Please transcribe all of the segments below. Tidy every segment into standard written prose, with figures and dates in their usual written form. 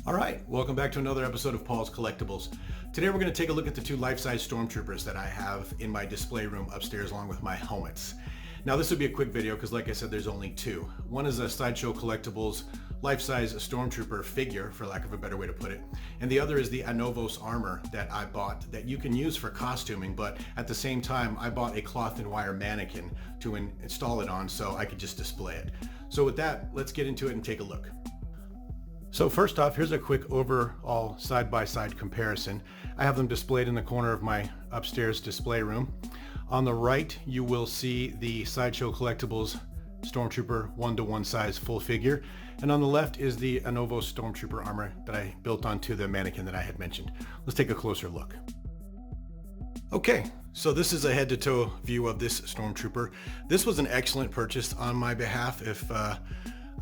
All right, welcome back to another episode of Paul's Collectibles. Today we're going to take a look at the two life-size stormtroopers that I have in my display room upstairs along with my helmets. Now this will be a quick video because like I said, there's only two. One is a Sideshow Collectibles life-size stormtrooper figure, for lack of a better way to put it. And the other is the Anovos armor that I bought that you can use for costuming, but at the same time, I bought a cloth and wire mannequin to install it on so I could just display it. So with that, let's get into it and take a look. So first off, here's a quick overall side-by-side comparison. I have them displayed in the corner of my upstairs display room. On the right, you will see the Sideshow Collectibles Stormtrooper 1-to-1 size full figure. And on the left is the Anovos Stormtrooper armor that I built onto the mannequin that I had mentioned. Let's take a closer look. Okay, so this is a head-to-toe view of this Stormtrooper. This was an excellent purchase on my behalf. If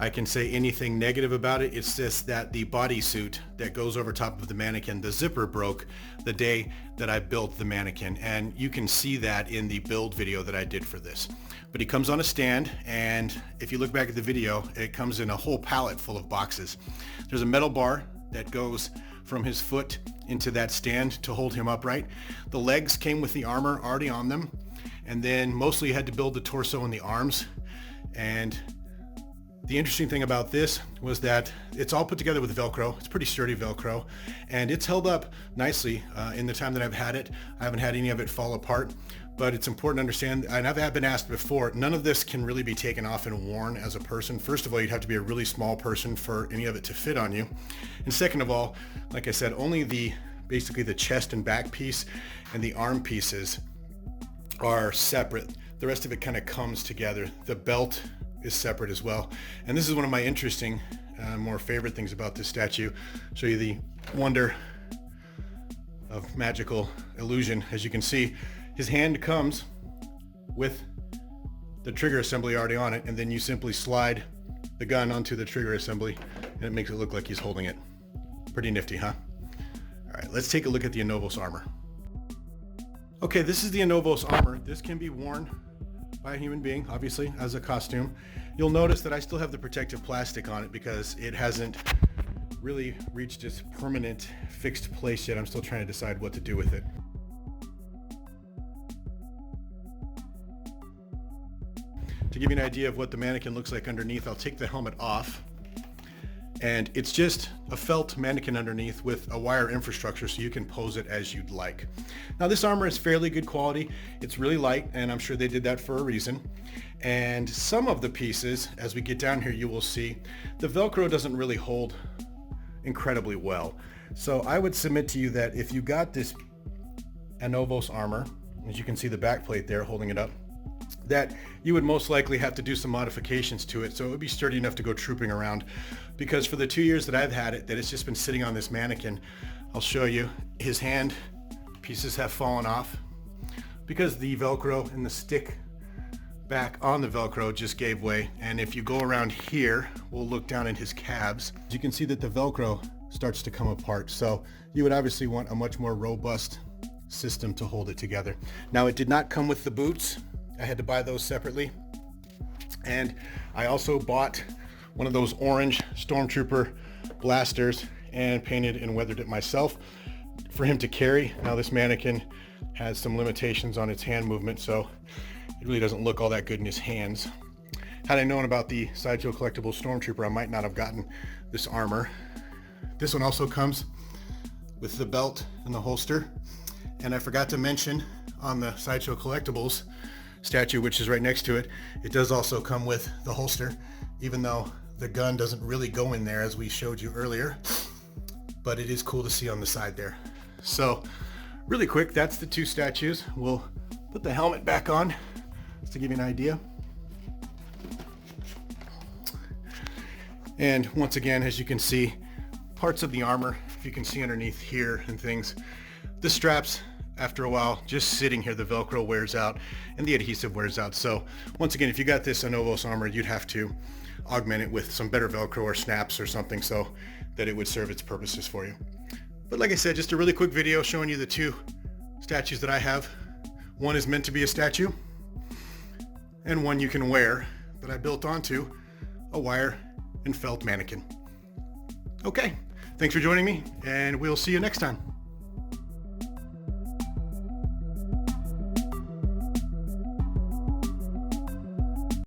I can say anything negative about it, it's just that the bodysuit that goes over top of the mannequin, the zipper broke the day that I built the mannequin, and you can see that in the build video that I did for this. But he comes on a stand, and if you look back at the video, it comes in a whole pallet full of boxes. There's a metal bar that goes from his foot into that stand to hold him upright. The legs came with the armor already on them, and then mostly you had to build the torso and the arms. And the interesting thing about this was that it's all put together with Velcro. It's pretty sturdy Velcro, and it's held up nicely in the time that I've had it. I haven't had any of it fall apart, but it's important to understand, and I've been asked before, none of this can really be taken off and worn as a person. First of all, you'd have to be a really small person for any of it to fit on you. And second of all, like I said, only basically the chest and back piece and the arm pieces are separate. The rest of it kind of comes together. The belt is separate as well. And this is one of my interesting, more favorite things about this statue. Show you the wonder of magical illusion. As you can see, his hand comes with the trigger assembly already on it, and then you simply slide the gun onto the trigger assembly, and it makes it look like he's holding it. Pretty nifty, huh? All right, let's take a look at the Anovos armor. Okay, this is the Anovos armor. This can be worn by a human being, obviously, as a costume. You'll notice that I still have the protective plastic on it because it hasn't really reached its permanent fixed place yet. I'm still trying to decide what to do with it. To give you an idea of what the mannequin looks like underneath, I'll take the helmet off. And it's just a felt mannequin underneath with a wire infrastructure so you can pose it as you'd like. Now this armor is fairly good quality. It's really light, and I'm sure they did that for a reason. And some of the pieces, as we get down here, you will see the Velcro doesn't really hold incredibly well. So I would submit to you that if you got this Anovos armor, as you can see the back plate there holding it up, that you would most likely have to do some modifications to it so it would be sturdy enough to go trooping around. Because for the 2 years that I've had it, that it's just been sitting on this mannequin, I'll show you, his hand pieces have fallen off because the Velcro and the stick back on the Velcro just gave way. And if you go around here, we'll look down at his calves. You can see that the Velcro starts to come apart. So you would obviously want a much more robust system to hold it together. Now it did not come with the boots. I had to buy those separately. And I also bought one of those orange Stormtrooper blasters and painted and weathered it myself for him to carry. Now this mannequin has some limitations on its hand movement, so it really doesn't look all that good in his hands. Had I known about the Sideshow Collectibles Stormtrooper, I might not have gotten this armor. This one also comes with the belt and the holster. And I forgot to mention on the Sideshow Collectibles statue, which is right next to it, it does also come with the holster, even though the gun doesn't really go in there as we showed you earlier, but it is cool to see on the side there. So really quick, that's the two statues. We'll put the helmet back on just to give you an idea. And once again, as you can see, parts of the armor, if you can see underneath here and things, the straps, after a while, just sitting here, the Velcro wears out and the adhesive wears out. So once again, if you got this Anovos armor, you'd have to augment it with some better Velcro or snaps or something so that it would serve its purposes for you. But like I said, just a really quick video showing you the two statues that I have. One is meant to be a statue, and one you can wear that I built onto a wire and felt mannequin. Okay, Thanks for joining me, and we'll see you next time.